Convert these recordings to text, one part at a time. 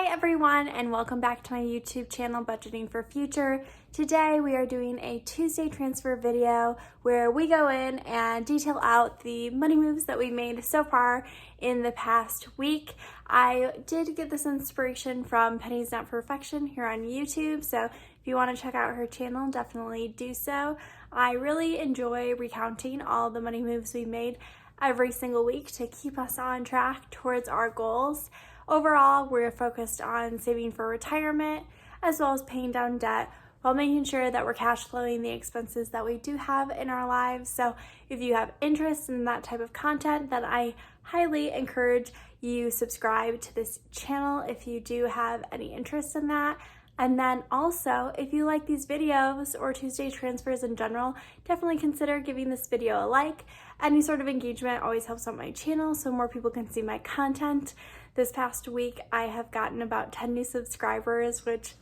everyone, and welcome back to my YouTube channel, Budgeting for Future. Today we are doing a Tuesday transfer video where we go in and detail out the money moves that we made so far in the past week. I did get this inspiration from Penny's Not Perfection here on YouTube, so if you want to check out her channel, definitely do so. I really enjoy recounting all the money moves we made every single week to keep us on track towards our goals. Overall, we're focused on saving for retirement as well as paying down debt while making sure that we're cash flowing the expenses that we do have in our lives. So if you have interest in that type of content, then I highly encourage you subscribe to this channel if you do have any interest in that. And then also, if you like these videos or Tuesday transfers in general, definitely consider giving this video a like. Any sort of engagement always helps out my channel so more people can see my content. This past week, I have gotten about 10 new subscribers, which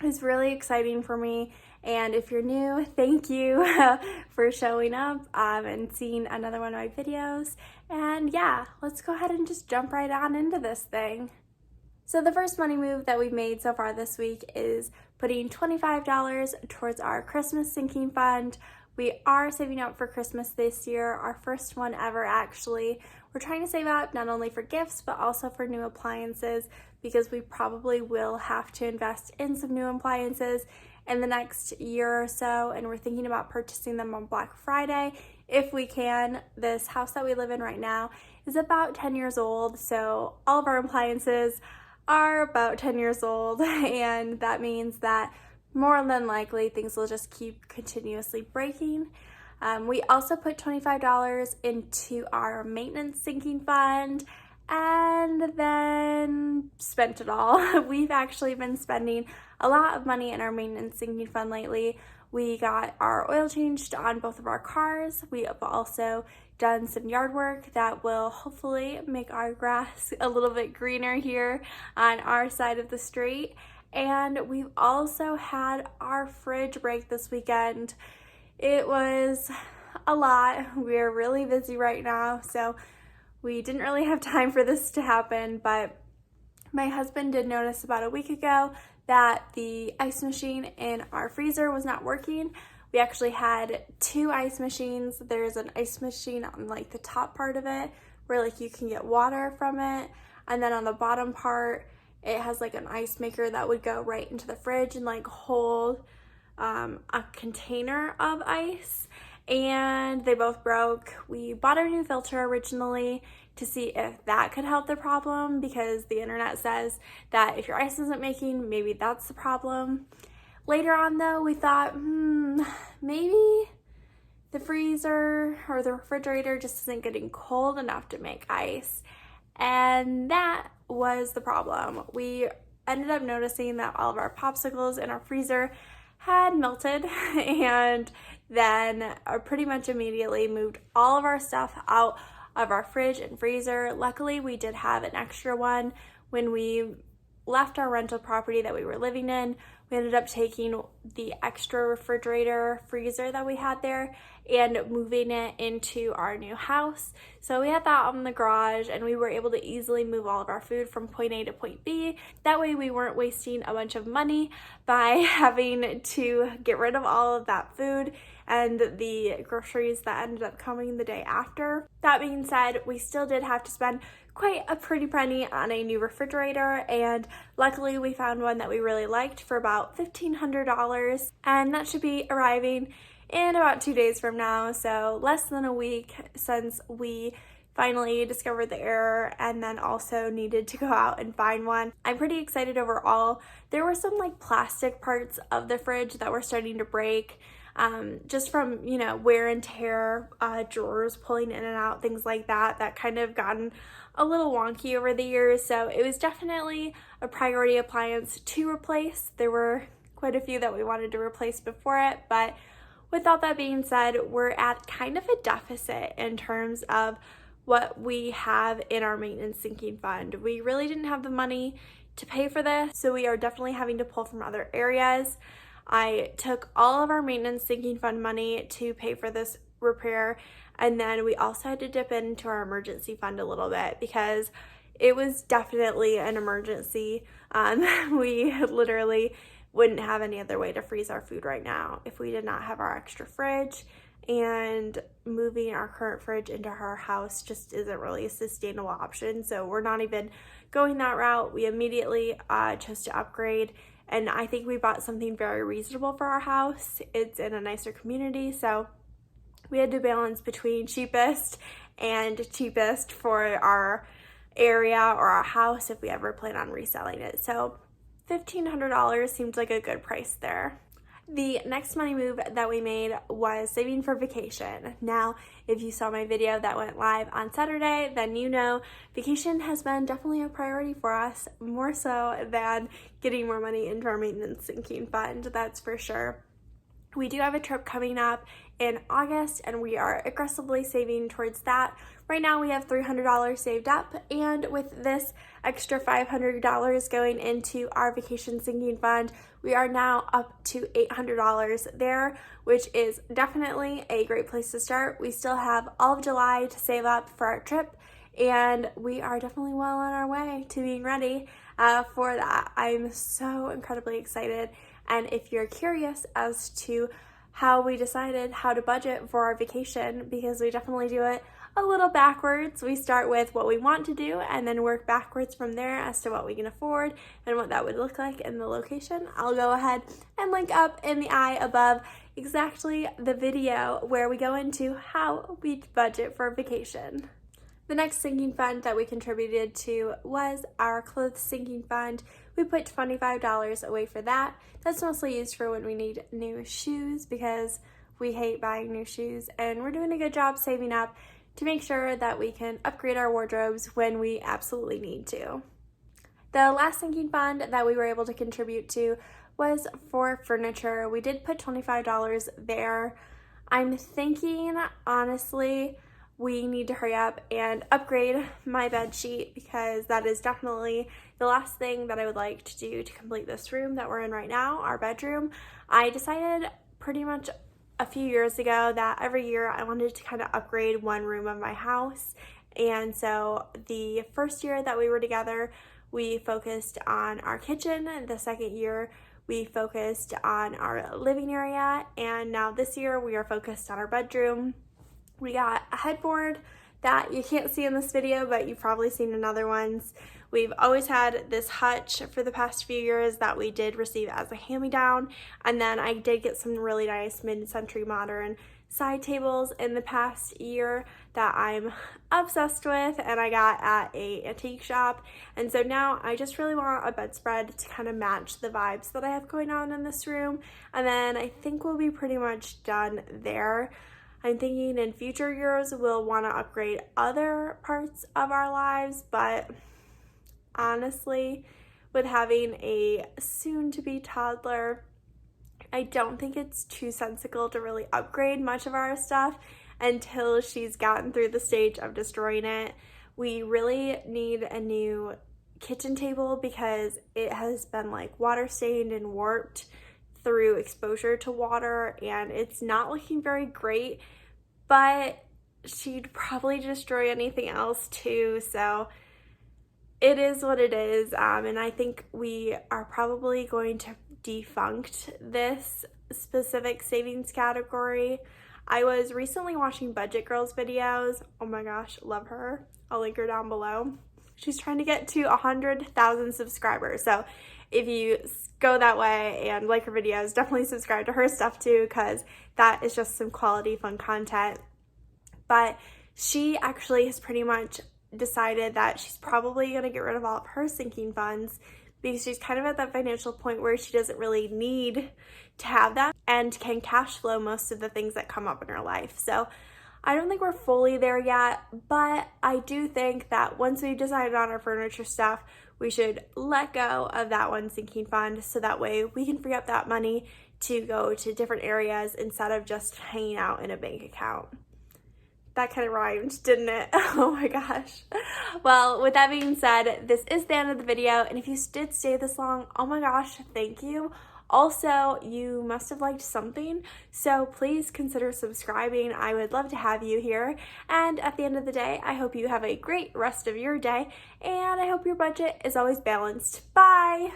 is really exciting for me. And if you're new, thank you for showing up and seeing another one of my videos. And yeah, let's go ahead and just jump right on into this thing. So the first money move that we've made so far this week is putting $25 towards our Christmas sinking fund. We are saving up for Christmas this year, our first one ever actually. We're trying to save up not only for gifts, but also for new appliances because we probably will have to invest in some new appliances in the next year or so, and we're thinking about purchasing them on Black Friday if we can. This house that we live in right now is about 10 years old, so all of our appliances are about 10 years old, and that means that more than likely things will just keep continuously breaking. We also put $25 into our maintenance sinking fund and then spent it all. We've actually been spending a lot of money in our maintenance sinking fund lately. We got our oil changed on both of our cars. We have also done some yard work that will hopefully make our grass a little bit greener here on our side of the street. And we've also had our fridge break this weekend. It was a lot. We're really busy right now, so we didn't really have time for this to happen, but my husband did notice about a week ago that the ice machine in our freezer was not working. We actually had two ice machines. There's an ice machine on like the top part of it where like you can get water from it, and then on the bottom part it has like an ice maker that would go right into the fridge and like hold a container of ice, and they both broke. We bought a new filter originally to see if that could help the problem because the internet says that if your ice isn't making, maybe that's the problem. Later on though, we thought, maybe the freezer or the refrigerator just isn't getting cold enough to make ice. And that was the problem. We ended up noticing that all of our popsicles in our freezer had melted, and then pretty much immediately moved all of our stuff out of our fridge and freezer. Luckily, we did have an extra one when we left our rental property that we were living in. We ended up taking the extra refrigerator freezer that we had there and moving it into our new house. So we had that on the garage, and we were able to easily move all of our food from point A to point B. That way we weren't wasting a bunch of money by having to get rid of all of that food and the groceries that ended up coming the day after. That being said, we still did have to spend quite a pretty penny on a new refrigerator, and luckily we found one that we really liked for about $1,500, and that should be arriving in about 2 days from now, so less than a week since we finally discovered the error and then also needed to go out and find one. I'm pretty excited overall. There were some like plastic parts of the fridge that were starting to break, just from, wear and tear, drawers pulling in and out, things like that kind of gotten a little wonky over the years. So it was definitely a priority appliance to replace. There were quite a few that we wanted to replace before it, but with all that being said, we're at kind of a deficit in terms of what we have in our maintenance sinking fund. We really didn't have the money to pay for this, so we are definitely having to pull from other areas. I took all of our maintenance sinking fund money to pay for this repair, and then we also had to dip into our emergency fund a little bit because it was definitely an emergency. We literally wouldn't have any other way to freeze our food right now if we did not have our extra fridge, and moving our current fridge into our house just isn't really a sustainable option. So we're not even going that route. We immediately chose to upgrade, and I think we bought something very reasonable for our house. It's in a nicer community, so we had to balance between cheapest and cheapest for our area or our house if we ever plan on reselling it. So $1,500 seemed like a good price there. The next money move that we made was saving for vacation. Now, if you saw my video that went live on Saturday, then you know vacation has been definitely a priority for us, more so than getting more money into our maintenance sinking fund, that's for sure. We do have a trip coming up in August, and we are aggressively saving towards that. Right now we have $300 saved up, and with this extra $500 going into our vacation sinking fund, we are now up to $800 there, which is definitely a great place to start. We still have all of July to save up for our trip, and we are definitely well on our way to being ready for that. I'm so incredibly excited. And if you're curious as to how we decided how to budget for our vacation, because we definitely do it a little backwards. We start with what we want to do and then work backwards from there as to what we can afford and what that would look like in the location. I'll go ahead and link up in the eye above exactly the video where we go into how we budget for vacation. The next sinking fund that we contributed to was our clothes sinking fund. We put $25 away for that. That's mostly used for when we need new shoes, because we hate buying new shoes, and we're doing a good job saving up to make sure that we can upgrade our wardrobes when we absolutely need to. The last sinking fund that we were able to contribute to was for furniture. We did put $25 there. I'm thinking, honestly, we need to hurry up and upgrade my bed sheet, because that is definitely the last thing that I would like to do to complete this room that we're in right now, our bedroom. I decided pretty much a few years ago that every year I wanted to kind of upgrade one room of my house. And so the first year that we were together, we focused on our kitchen. The second year, we focused on our living area. And now this year, we are focused on our bedroom. We got a headboard that you can't see in this video, but you've probably seen in other ones. We've always had this hutch for the past few years that we did receive as a hand-me-down, and then I did get some really nice mid-century modern side tables in the past year that I'm obsessed with, and I got at a antique shop. And so now I just really want a bedspread to kind of match the vibes that I have going on in this room, and then I think we'll be pretty much done there. I'm thinking in future years we'll want to upgrade other parts of our lives, but honestly, with having a soon-to-be toddler, I don't think it's too sensible to really upgrade much of our stuff until she's gotten through the stage of destroying it. We really need a new kitchen table because it has been like water stained and warped through exposure to water, and it's not looking very great, but she'd probably destroy anything else too, so it is what it is. And I think we are probably going to defunct this specific savings category. I was recently watching Budget Girls videos. Oh my gosh, love her. I'll link her down below. She's trying to get to 100,000 subscribers, so if you go that way and like her videos, definitely subscribe to her stuff too, because that is just some quality fun content. But she actually has pretty much decided that she's probably going to get rid of all of her sinking funds, because she's kind of at that financial point where she doesn't really need to have that and can cash flow most of the things that come up in her life. So I don't think we're fully there yet, but I do think that once we've decided on our furniture stuff, we should let go of that one sinking fund, so that way we can free up that money to go to different areas instead of just hanging out in a bank account. That kind of rhymed, didn't it? Oh my gosh. Well, with that being said, this is the end of the video, and if you did stay this long, oh my gosh, thank you. Also, you must have liked something, so please consider subscribing. I would love to have you here. And at the end of the day, I hope you have a great rest of your day, and I hope your budget is always balanced. Bye!